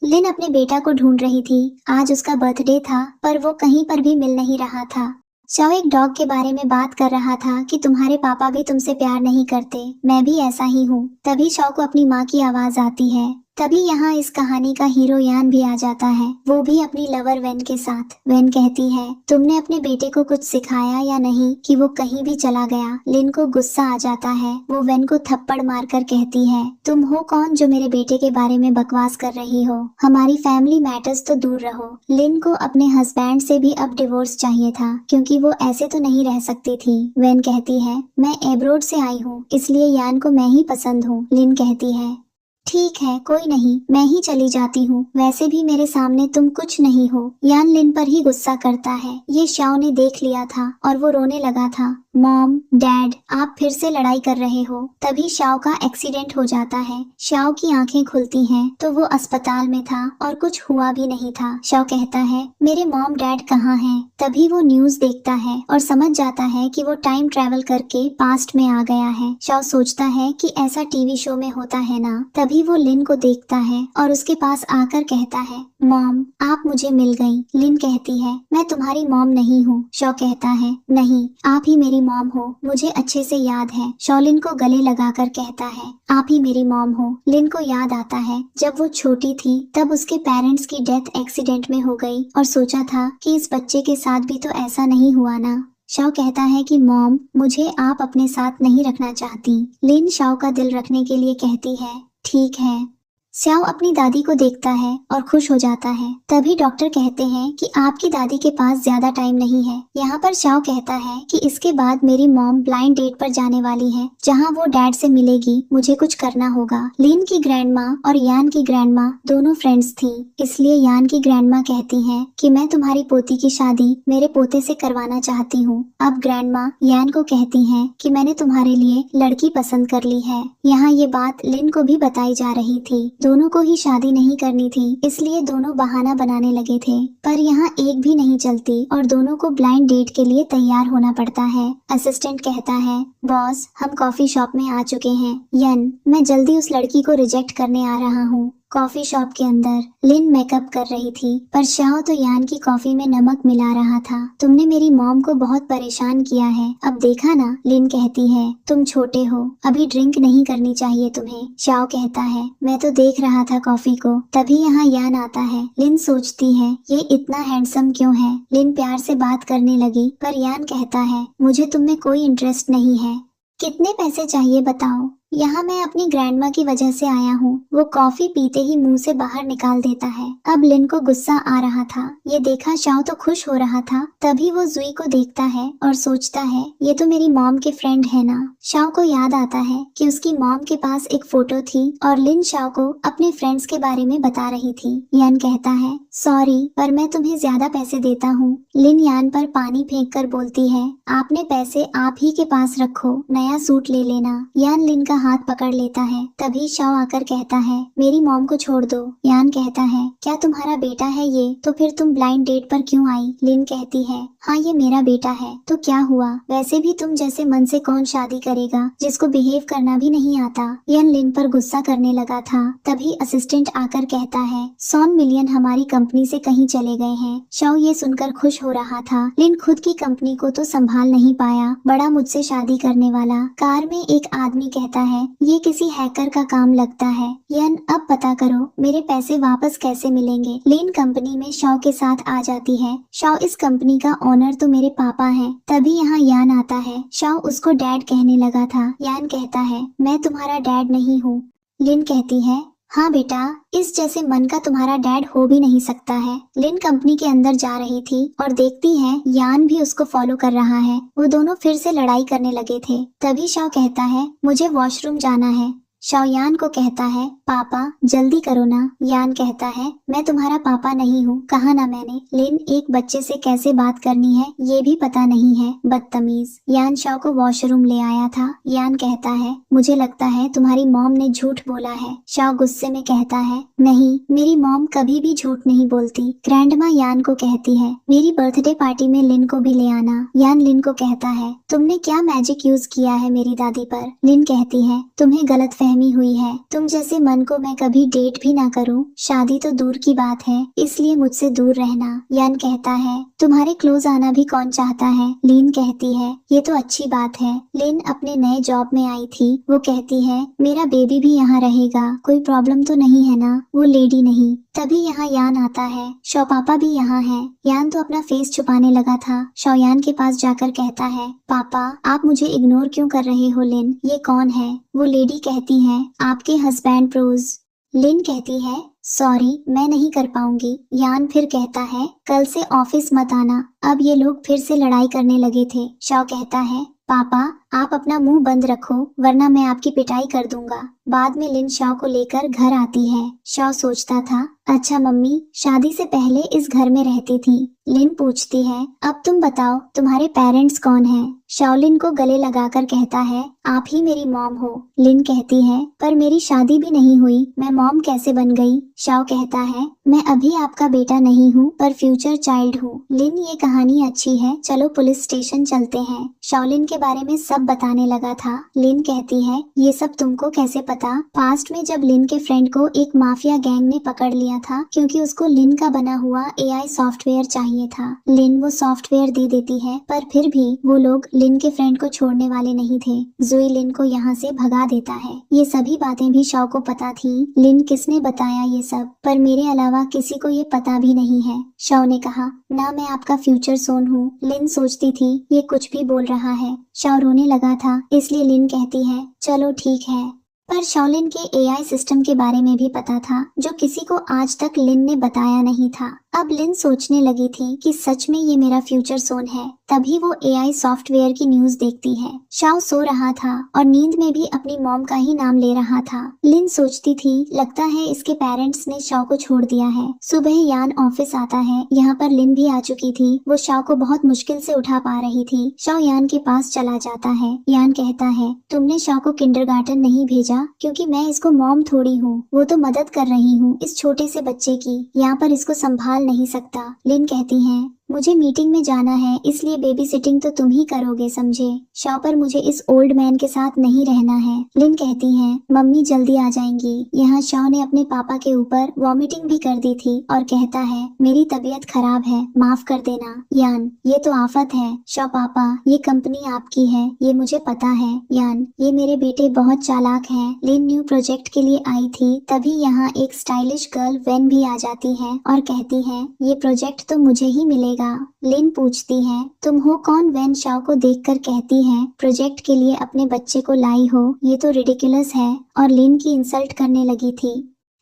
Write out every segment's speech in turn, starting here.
लिन अपने बेटा को ढूंढ रही थी। आज उसका बर्थडे था पर वो कहीं पर भी मिल नहीं रहा था। शाओ एक डॉग के बारे में बात कर रहा था कि तुम्हारे पापा भी तुमसे प्यार नहीं करते, मैं भी ऐसा ही हूँ। तभी शाओ को अपनी माँ की आवाज आती है। तभी यहाँ इस कहानी का हीरो यान भी आ जाता है, वो भी अपनी लवर वेन के साथ। वेन कहती है, तुमने अपने बेटे को कुछ सिखाया या नहीं कि वो कहीं भी चला गया। लिन को गुस्सा आ जाता है। वो वेन को थप्पड़ मारकर कहती है, तुम हो कौन जो मेरे बेटे के बारे में बकवास कर रही हो? हमारी फैमिली मैटर्स तो दूर रहो। लिन को अपने हस्बैंड से भी अब डिवोर्स चाहिए था, क्योंकि वो ऐसे तो नहीं रह सकती थी। वेन कहती है, मैं एब्रोड से आई हूँ, इसलिए यान को मैं ही पसंद हूँ। लिन कहती है, ठीक है, कोई नहीं, मैं ही चली जाती हूँ। वैसे भी मेरे सामने तुम कुछ नहीं हो। यान लिन पर ही गुस्सा करता है। ये शाओ ने देख लिया था और वो रोने लगा था। मॉम, डैड, आप फिर से लड़ाई कर रहे हो। तभी शाओ का एक्सीडेंट हो जाता है। शाओ की आंखें खुलती हैं तो वो अस्पताल में था और कुछ हुआ भी नहीं था। शाओ कहता है, मेरे मॉम डैड कहाँ हैं? तभी वो न्यूज देखता है और समझ जाता है कि वो टाइम ट्रैवल करके पास्ट में आ गया है। शाओ सोचता है कि ऐसा टीवी शो में होता है ना। तभी वो लिन को देखता है और उसके पास आकर कहता है, मॉम, आप मुझे मिल गई। लिन कहती है, मैं तुम्हारी मॉम नहीं हूँ। शाओ कहता है, नहीं, आप ही मेरी मॉम हो, मुझे अच्छे से याद है। शाओ लिन को गले लगाकर कहता है, आप ही मेरी मॉम हो। लिन को याद आता है जब वो छोटी थी तब उसके पेरेंट्स की डेथ एक्सीडेंट में हो गई और सोचा था कि इस बच्चे के साथ भी तो ऐसा नहीं हुआ ना। शाओ कहता है कि मॉम, मुझे आप अपने साथ नहीं रखना चाहती। लिन शाओ का दिल रखने के लिए कहती है, ठीक है। शाओ अपनी दादी को देखता है और खुश हो जाता है। तभी डॉक्टर कहते हैं कि आपकी दादी के पास ज्यादा टाइम नहीं है। यहाँ पर शाओ कहता है कि इसके बाद मेरी मॉम ब्लाइंड डेट पर जाने वाली है, जहाँ वो डैड से मिलेगी। मुझे कुछ करना होगा। लिन की ग्रैंड माँ और यान की ग्रैंड माँ दोनों फ्रेंड्स थी, इसलिए यान की ग्रैंड माँ कहती है कि मैं तुम्हारी पोती की शादी मेरे पोते से करवाना चाहती हूँ। अब ग्रैंड माँ यान को कहती है कि मैंने तुम्हारे लिए लड़की पसंद कर ली है। यहाँ ये बात लिन को भी बताई जा रही थी। दोनों को ही शादी नहीं करनी थी, इसलिए दोनों बहाना बनाने लगे थे। पर यहाँ एक भी नहीं चलती और दोनों को ब्लाइंड डेट के लिए तैयार होना पड़ता है। असिस्टेंट कहता है, बॉस, हम कॉफी शॉप में आ चुके हैं। यन, मैं जल्दी उस लड़की को रिजेक्ट करने आ रहा हूँ। कॉफी शॉप के अंदर लिन मेकअप कर रही थी, पर शाओ तो यान की कॉफी में नमक मिला रहा था। तुमने मेरी मॉम को बहुत परेशान किया है, अब देखा ना। लिन कहती है, तुम छोटे हो, अभी ड्रिंक नहीं करनी चाहिए तुम्हें। शाओ कहता है, मैं तो देख रहा था कॉफी को। तभी यहाँ यान आता है। लिन सोचती है, ये इतना हैंडसम क्यों है। लिन प्यार से बात करने लगी, पर यान कहता है, मुझे तुम में कोई इंटरेस्ट नहीं है। कितने पैसे चाहिए बताओ? यहाँ मैं अपनी ग्रैंडमा की वजह से आया हूँ। वो कॉफी पीते ही मुंह से बाहर निकाल देता है। अब लिन को गुस्सा आ रहा था। ये देखा शाओ तो खुश हो रहा था। तभी वो जुई को देखता है और सोचता है, ये तो मेरी मॉम के फ्रेंड है ना। शाओ को याद आता है कि उसकी मॉम के पास एक फोटो थी और लिन शाओ को अपने फ्रेंड्स के बारे में बता रही थी। यान कहता है, सॉरी, पर मैं तुम्हें ज्यादा पैसे देता हूँ। लिन यान पर पानी फेंक कर बोलती है, आपने पैसे आप ही के पास रखो, नया सूट ले लेना। यान लिन का हाथ पकड़ लेता है। तभी शाओ आकर कहता है, मेरी मॉम को छोड़ दो। यान कहता है, क्या तुम्हारा बेटा है ये? तो फिर तुम ब्लाइंड डेट पर क्यों आई? लिन कहती है, हाँ, ये मेरा बेटा है। तो क्या हुआ? वैसे भी तुम जैसे मन से कौन शादी करेगा जिसको बिहेव करना भी नहीं आता। यान लिन पर गुस्सा करने लगा था। तभी असिस्टेंट आकर कहता है, 100 मिलियन हमारी कंपनी से कहीं चले गए हैं। शाओ ये सुनकर खुश हो रहा था। लिन खुद की कंपनी को तो संभाल नहीं पाया, बड़ा मुझसे शादी करने वाला। कार में एक आदमी कहता है, ये किसी हैकर का काम लगता है। यन, अब पता करो मेरे पैसे वापस कैसे मिलेंगे। लिन कंपनी में शाओ के साथ आ जाती है। शाओ इस कंपनी का ओनर तो मेरे पापा हैं। तभी यहाँ यान आता है। शाओ उसको डैड कहने लगा था। यान कहता है, मैं तुम्हारा डैड नहीं हूँ। लिन कहती है, हाँ बेटा, इस जैसे मन का तुम्हारा डैड हो भी नहीं सकता है। लिन कंपनी के अंदर जा रही थी और देखती है यान भी उसको फॉलो कर रहा है। वो दोनों फिर से लड़ाई करने लगे थे। तभी शाओ कहता है, मुझे वॉशरूम जाना है। शाओ यान को कहता है, पापा जल्दी करो ना। यान कहता है, मैं तुम्हारा पापा नहीं हूँ, कहा ना मैंने। लिन एक बच्चे से कैसे बात करनी है ये भी पता नहीं है, बदतमीज। यान शाओ को वॉशरूम ले आया था। यान कहता है, मुझे लगता है तुम्हारी मॉम ने झूठ बोला है। शाओ गुस्से में कहता है, नहीं, मेरी मॉम कभी भी झूठ नहीं बोलती। ग्रैंडमा यान को कहती है, मेरी बर्थडे पार्टी में लिन को भी ले आना। यान लिन को कहता है, तुमने क्या मैजिक यूज किया है मेरी दादी पर? लिन कहती है, तुम्हें गलत गलतफहमी हुई है। तुम जैसे मन को मैं कभी डेट भी ना करूं, शादी तो दूर की बात है, इसलिए मुझसे दूर रहना। यान कहता है तुम्हारे क्लोज आना भी कौन चाहता है। लिन कहती है ये तो अच्छी बात है। लिन अपने नए जॉब में आई थी। वो कहती है मेरा बेबी भी यहाँ रहेगा, कोई प्रॉब्लम तो नहीं है ना। वो लेडी नहीं। तभी यहाँ यान आता है। शॉ पापा भी यहाँ है। यान तो अपना फेस छुपाने लगा था। शॉ यान के पास जाकर कहता है पापा आप मुझे इग्नोर क्यों कर रहे हो लिन, ये कौन है। वो लेडी कहती है आपके हस्बैंड प्रोज। लिन कहती है सॉरी मैं नहीं कर पाऊंगी। यान फिर कहता है कल से ऑफिस मत आना। अब ये लोग फिर से लड़ाई करने लगे थे। शॉ कहता है पापा आप अपना मुंह बंद रखो वरना मैं आपकी पिटाई कर दूंगा। बाद में लिन शॉ को लेकर घर आती है। शॉ सोचता था अच्छा मम्मी शादी से पहले इस घर में रहती थी। लिन पूछती है अब तुम बताओ तुम्हारे पेरेंट्स कौन हैं। शॉ लिन को गले लगाकर कहता है आप ही मेरी मॉम हो। लिन कहती है पर मेरी शादी भी नहीं हुई, मैं मॉम कैसे बन गई। शॉ कहता है मैं अभी आपका बेटा नहीं हूँ पर फ्यूचर चाइल्ड हूँ। लिन ये कहानी अच्छी है, चलो पुलिस स्टेशन चलते हैं। शॉ लिन के बारे में सब बताने लगा था। लिन कहती है ये सब तुमको कैसे पता। पास्ट में जब लिन के फ्रेंड को एक माफिया गैंग ने पकड़ लिया था क्योंकि उसको लिन का बना हुआ एआई सॉफ्टवेयर चाहिए था। लिन वो सॉफ्टवेयर दे देती है पर फिर भी वो लोग लिन के फ्रेंड को छोड़ने वाले नहीं थे। जुई लिन को यहाँ से भगा देता है। ये सभी बातें भी शॉ को पता थी। लिन किसने बताया ये सब, पर मेरे अलावा किसी को ये पता भी नहीं है। शॉ ने कहा ना मैं आपका फ्यूचर सोन हूँ। लिन सोचती थी ये कुछ भी बोल रहा है। शॉ रोने लगा था इसलिए लिन कहती है चलो ठीक है। पर शॉ लिन के एआई सिस्टम के बारे में भी पता था जो किसी को आज तक लिन ने बताया नहीं था। अब लिन सोचने लगी थी कि सच में ये मेरा फ्यूचर सोन है। तभी वो एआई सॉफ्टवेयर की न्यूज देखती है। शॉ सो रहा था और नींद में भी अपनी मॉम का ही नाम ले रहा था। लिन सोचती थी लगता है इसके पेरेंट्स ने शॉ को छोड़ दिया है। सुबह यान ऑफिस आता है। यहाँ पर लिन भी आ चुकी थी। वो शॉ को बहुत मुश्किल से उठा पा रही थी। शॉ यान के पास चला जाता है। यान कहता है तुमने शॉ को किंडरगार्टन नहीं भेजा क्योंकि मैं इसको मॉम थोड़ी हूँ, वो तो मदद कर रही हूँ इस छोटे से बच्चे की, यहाँ पर इसको संभाल नहीं सकता। लिन कहती है मुझे मीटिंग में जाना है इसलिए बेबी सिटिंग तो तुम ही करोगे समझे। शॉ पर मुझे इस ओल्ड मैन के साथ नहीं रहना है। लिन कहती है मम्मी जल्दी आ जाएंगी। यहाँ शॉ ने अपने पापा के ऊपर वॉमिटिंग भी कर दी थी और कहता है मेरी तबीयत खराब है, माफ कर देना। यान ये तो आफत है। शॉ पापा ये कंपनी आपकी है, ये मुझे पता है। यान ये मेरे बेटे बहुत चालाक है। लिन न्यू प्रोजेक्ट के लिए आई थी तभी यहाँ एक स्टाइलिश गर्ल वेन भी आ जाती है और कहती है ये प्रोजेक्ट तो मुझे ही मिलेगा। लिन पूछती है तुम हो कौन। वेन शॉ को देखकर कहती है प्रोजेक्ट के लिए अपने बच्चे को लाई हो, ये तो रिडिकुलस है, और लिन की इंसल्ट करने लगी थी।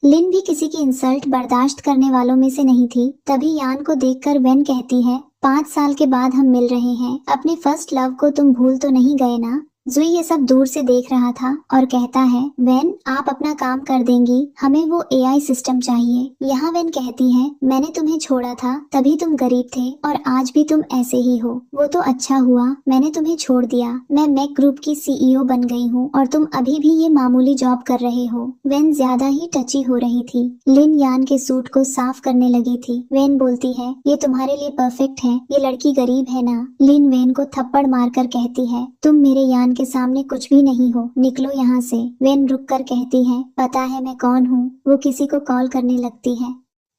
लिन भी किसी की इंसल्ट बर्दाश्त करने वालों में से नहीं थी। तभी यान को देखकर वेन कहती है 5 साल के बाद हम मिल रहे हैं, अपने फर्स्ट लव को तुम भूल तो नहीं गए ना। जुई ये सब दूर से देख रहा था और कहता है वेन आप अपना काम कर देंगी, हमें वो एआई सिस्टम चाहिए। यहाँ वेन कहती है मैंने तुम्हें छोड़ा था तभी तुम गरीब थे और आज भी तुम ऐसे ही हो। वो तो अच्छा हुआ मैंने तुम्हें छोड़ दिया, मैं मैक ग्रुप की सीईओ बन गई हूँ और तुम अभी भी ये मामूली जॉब कर रहे हो। वेन ज्यादा ही टची हो रही थी। लिन यान के सूट को साफ करने लगी थी। वेन बोलती है ये तुम्हारे लिए परफेक्ट है, ये लड़की गरीब है ना। लिन वेन को थप्पड़ मारकर कहती है तुम मेरे यान के सामने कुछ भी नहीं हो, निकलो यहाँ से। वेन रुक कर कहती है पता है मैं कौन हूँ। वो किसी को कॉल करने लगती है।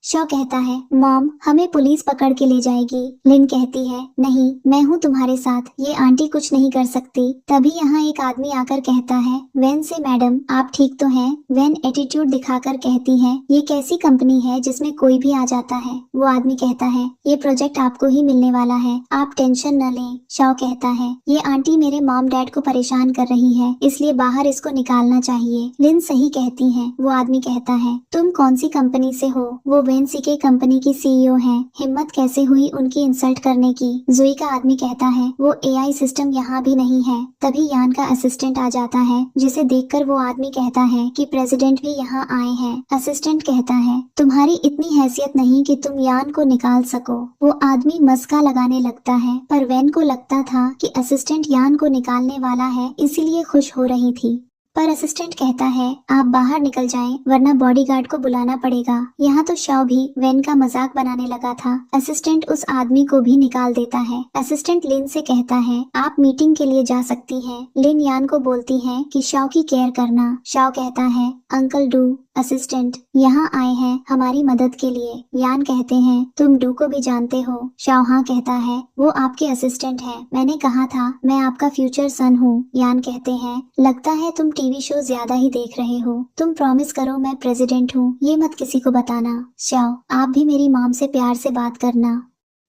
शॉ कहता है मॉम हमें पुलिस पकड़ के ले जाएगी। लिन कहती है नहीं मैं हूँ तुम्हारे साथ, ये आंटी कुछ नहीं कर सकती। तभी यहाँ एक आदमी आकर कहता है वेन से मैडम आप ठीक तो हैं। वेन एटीट्यूड दिखाकर कहती है ये कैसी कंपनी है जिसमें कोई भी आ जाता है। वो आदमी कहता है ये प्रोजेक्ट आपको ही मिलने वाला है, आप टेंशन न लें। शॉ कहता है ये आंटी मेरे मॉम डैड को परेशान कर रही है इसलिए बाहर इसको निकालना चाहिए। लिन सही कहती है। वो आदमी कहता है तुम कौन सी कंपनी से हो। वो वेंसी के कंपनी की सीईओ हैं। हिम्मत कैसे हुई उनकी इंसल्ट करने की। जुई का आदमी कहता है वो एआई सिस्टम यहाँ भी नहीं है। तभी यान का असिस्टेंट आ जाता है जिसे देखकर वो आदमी कहता है कि प्रेसिडेंट भी यहाँ आए हैं। असिस्टेंट कहता है तुम्हारी इतनी हैसियत नहीं कि तुम यान को निकाल सको। वो आदमी मस्का लगाने लगता है पर वेन को लगता था कि असिस्टेंट यान को निकालने वाला है इसीलिए खुश हो रही थी। पर असिस्टेंट कहता है आप बाहर निकल जाएं वरना बॉडीगार्ड को बुलाना पड़ेगा। यहाँ तो शाओ भी वेन का मजाक बनाने लगा था। असिस्टेंट उस आदमी को भी निकाल देता है। असिस्टेंट लिन से कहता है आप मीटिंग के लिए जा सकती हैं। लिन यान को बोलती है कि शाओ की केयर करना। शाओ कहता है अंकल डू असिस्टेंट यहाँ आए हैं हमारी मदद के लिए। यान कहते हैं तुम डू को भी जानते हो। शाओ हाँ कहता है वो आपके असिस्टेंट है, मैंने कहा था मैं आपका फ्यूचर सन हूँ। यान कहते हैं लगता है तुम टीवी शो ज्यादा ही देख रहे हो, तुम प्रॉमिस करो मैं प्रेसिडेंट हूँ, ये मत किसी को बताना। शाओ आप भी मेरी मॉम से प्यार से बात करना।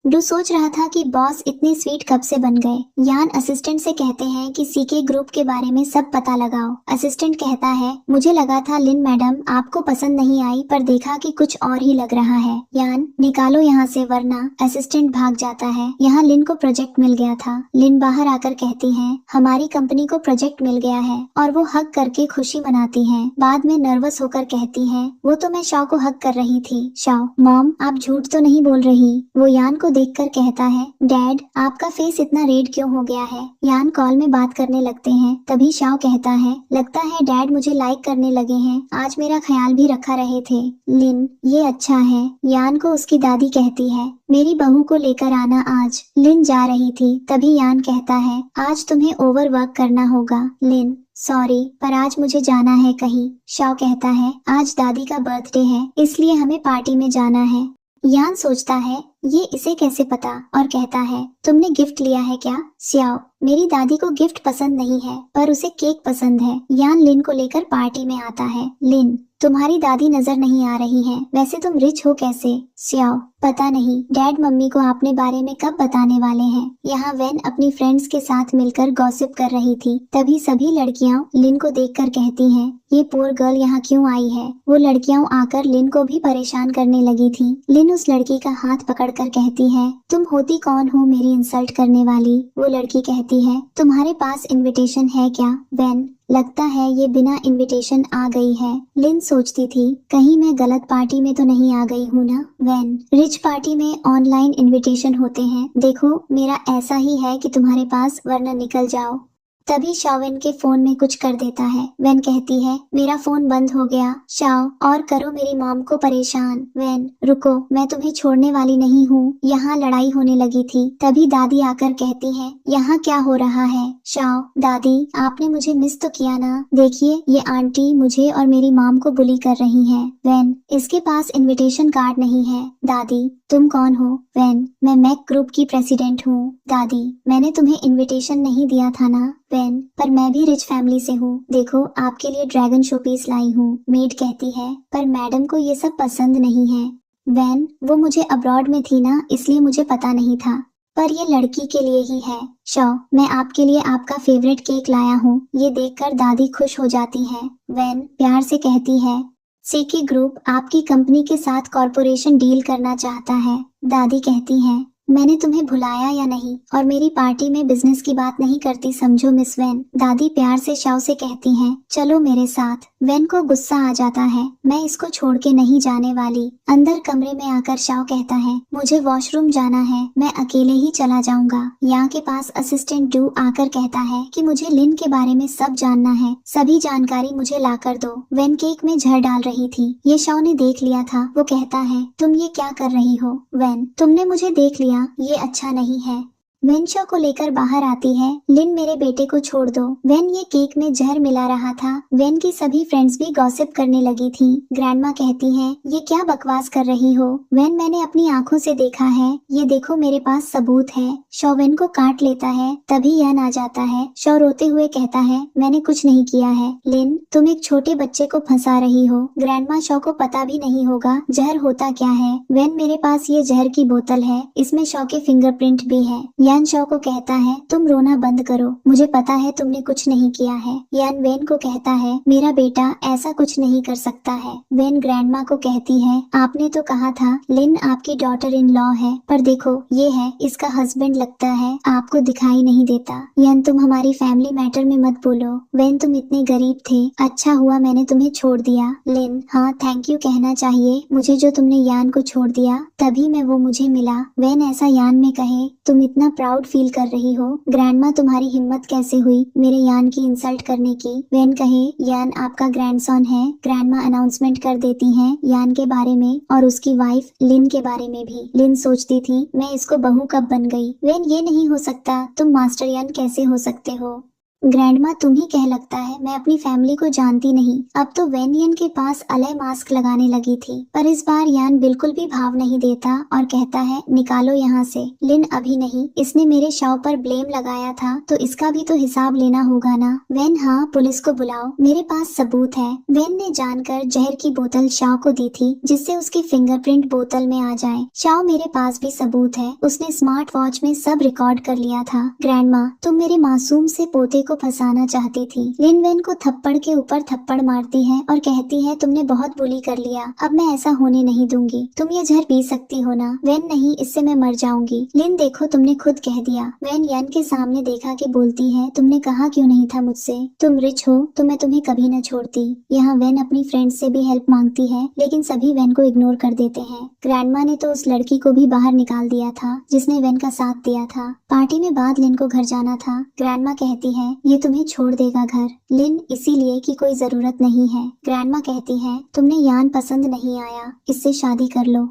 डू सोच रहा था कि बॉस इतने स्वीट कब से बन गए। यान असिस्टेंट से कहते हैं कि सीके ग्रुप के बारे में सब पता लगाओ। असिस्टेंट कहता है मुझे लगा था लिन मैडम आपको पसंद नहीं आई पर देखा कि कुछ और ही लग रहा है। यान निकालो यहाँ से वरना। असिस्टेंट भाग जाता है। यहाँ लिन को प्रोजेक्ट मिल गया था। लिन बाहर आकर कहती है हमारी कंपनी को प्रोजेक्ट मिल गया है और वो हक करके खुशी मनाती है। बाद में नर्वस होकर कहती है वो तो मैं शाओ को हक कर रही थी। शाओ मॉम आप झूठ तो नहीं बोल रही। वो यान को देखकर कहता है डैड आपका फेस इतना रेड क्यों हो गया है। यान कॉल में बात करने लगते हैं। तभी शाओ कहता है लगता है डैड मुझे लाइक करने लगे हैं, आज मेरा ख्याल भी रखा रहे थे। लिन ये अच्छा है। यान को उसकी दादी कहती है मेरी बहू को लेकर आना आज। लिन जा रही थी तभी यान कहता है आज तुम्हें ओवर वर्क करना होगा। लिन सॉरी पर आज मुझे जाना है कहीं। शाओ कहता है आज दादी का बर्थडे है इसलिए हमें पार्टी में जाना है। यान सोचता है ये इसे कैसे पता और कहता है तुमने गिफ्ट लिया है क्या। श्याओ मेरी दादी को गिफ्ट पसंद नहीं है पर उसे केक पसंद है। यान लिन को लेकर पार्टी में आता है। लिन तुम्हारी दादी नजर नहीं आ रही है, वैसे तुम रिच हो कैसे। श्याओ पता नहीं डैड मम्मी को अपने बारे में कब बताने वाले हैं। यहाँ वेन अपनी फ्रेंड्स के साथ मिलकर गॉसिप कर रही थी। तभी सभी लड़कियां लिन को देखकर कहती हैं ये पुअर गर्ल यहाँ क्यों आई है। वो लड़कियां आकर लिन को भी परेशान करने लगी थी। लिन उस लड़की का हाथ पकड़कर कहती है तुम होती कौन हो मेरी इंसल्ट करने वाली। वो लड़की कहती है तुम्हारे पास इनविटेशन है क्या। वेन लगता है ये बिना इनविटेशन आ गई है। लिन सोचती थी कहीं मैं गलत पार्टी में तो नहीं आ गई हूँ ना। वेन रिच पार्टी में ऑनलाइन इनविटेशन होते हैं, देखो मेरा ऐसा ही है कि तुम्हारे पास वरना निकल जाओ। तभी शाओ वेन के फोन में कुछ कर देता है। वेन कहती है मेरा फोन बंद हो गया। शाओ और करो मेरी मॉम को परेशान। वेन रुको मैं तुम्हें छोड़ने वाली नहीं हूँ। यहाँ लड़ाई होने लगी थी। तभी दादी आकर कहती है यहाँ क्या हो रहा है। शाओ दादी आपने मुझे मिस तो किया ना, देखिए ये आंटी मुझे और मेरी मॉम को बुली कर रही है। वेन इसके पास इनविटेशन कार्ड नहीं है। दादी तुम कौन हो। वेन मैं मैक ग्रुप की प्रेसिडेंट हूँ। दादी मैंने तुम्हें इनविटेशन नहीं दिया था ना। वेन पर मैं भी रिच फैमिली से हूँ, देखो आपके लिए ड्रैगन शो पीस लाई हूँ। मेड कहती है पर मैडम को ये सब पसंद नहीं है। वेन वो मुझे अब्रॉड में थी ना इसलिए मुझे पता नहीं था, पर ये लड़की के लिए ही है। शाओ मैं आपके लिए आपका फेवरेट केक लाया हूँ। ये देखकर दादी खुश हो जाती है। वेन प्यार से कहती है सीकी ग्रुप आपकी कंपनी के साथ कॉर्पोरेशन डील करना चाहता है। दादी कहती है मैंने तुम्हें भुलाया या नहीं और मेरी पार्टी में बिजनेस की बात नहीं करती समझो मिस वेन। दादी प्यार से शाओ से कहती हैं चलो मेरे साथ। वेन को गुस्सा आ जाता है, मैं इसको छोड़ के नहीं जाने वाली। अंदर कमरे में आकर शाओ कहता है मुझे वॉशरूम जाना है, मैं अकेले ही चला जाऊंगा। यहाँ के पास असिस्टेंट डू आकर कहता है कि मुझे लिन के बारे में सब जानना है, सभी जानकारी मुझे ला कर दो। वेन केक में जहर डाल रही थी, ये शाओ ने देख लिया था। वो कहता है तुम ये क्या कर रही हो। वेन तुमने मुझे देख लिया, ये अच्छा नहीं है। वेन शो को लेकर बाहर आती है। लिन मेरे बेटे को छोड़ दो। वेन ये केक में जहर मिला रहा था। वेन की सभी फ्रेंड्स भी गॉसिप करने लगी थी। ग्रैंडमा कहती हैं ये क्या बकवास कर रही हो। वेन मैंने अपनी आंखों से देखा है, ये देखो मेरे पास सबूत है। शो वेन को काट लेता है। तभी यन आ जाता है। शो रोते हुए कहता है मैंने कुछ नहीं किया है। लिन तुम एक छोटे बच्चे को फंसा रही हो। ग्रैंडमा शो को पता भी नहीं होगा जहर होता क्या है। वेन मेरे पास ये जहर की बोतल है, इसमें शो के फिंगरप्रिंट भी है। यान शो को कहता है तुम रोना बंद करो, मुझे पता है तुमने कुछ नहीं किया है। यान वेन को कहता है मेरा बेटा ऐसा कुछ नहीं कर सकता है। वेन ग्रैंडमा को कहती है आपने तो कहा था लिन आपकी डॉटर इन लॉ है, पर देखो ये है इसका हस्बैंड लगता है, आपको दिखाई नहीं देता। यान तुम हमारी फैमिली मैटर में मत बोलो। वेन तुम इतने गरीब थे, अच्छा हुआ मैंने तुम्हें छोड़ दिया। लिन हाँ थैंक यू कहना चाहिए मुझे जो तुमने यान को छोड़ दिया, तभी मैं वो मुझे मिला। वेन ऐसा यान में कहे तुम इतना प्राउड फील कर रही हो। ग्रैंडमा तुम्हारी हिम्मत कैसे हुई मेरे यान की इंसल्ट करने की। वेन कहे यान आपका ग्रैंडसन है। ग्रैंडमा अनाउंसमेंट कर देती हैं यान के बारे में और उसकी वाइफ लिन के बारे में भी। लिन सोचती थी मैं इसको बहू कब बन गई। वेन ये नहीं हो सकता, तुम मास्टर यान कैसे हो सकते हो। ग्रैंडमा तुम ही कह लगता है मैं अपनी फैमिली को जानती नहीं। अब तो वेन यान के पास अलय मास्क लगाने लगी थी, पर इस बार यान बिल्कुल भी भाव नहीं देता और कहता है निकालो यहाँ से। लिन अभी नहीं, इसने मेरे शव पर ब्लेम लगाया था तो इसका भी तो हिसाब लेना होगा ना। वेन हाँ पुलिस को बुलाओ, मेरे पास सबूत है। वेन ने जानकर जहर की बोतल शाव को दी थी जिससे उसकी फिंगरप्रिंट बोतल में आ जाए। शाव मेरे पास भी सबूत है, उसने स्मार्ट वॉच में सब रिकॉर्ड कर लिया था। ग्रैंडमा तुम मेरे मासूम से पोते को फंसाना चाहती थी। लिन वेन को थप्पड़ के ऊपर थप्पड़ मारती है और कहती है तुमने बहुत बुली कर लिया, अब मैं ऐसा होने नहीं दूंगी। तुम ये जहर पी सकती हो ना। वेन नहीं, इससे मैं मर जाऊंगी। लिन देखो तुमने खुद कह दिया। वेन यान के सामने देखा कि बोलती है तुमने कहा क्यों नहीं था मुझसे, तुम रिच हो तो मैं तुम्हें कभी न छोड़ती। यहाँ वेन अपनी फ्रेंड से भी हेल्प मांगती है लेकिन सभी वेन को इग्नोर कर देते हैं। ग्रैंडमा ने तो उस लड़की को भी बाहर निकाल दिया था जिसने वेन का साथ दिया था। पार्टी में बाद लिन को घर जाना था। ग्रैंडमा कहती है ये तुम्हें छोड़ देगा घर। लिन इसीलिए कि कोई जरूरत नहीं है। ग्रैंडमा कहती है तुमने यान पसंद नहीं आया, इससे शादी कर लो।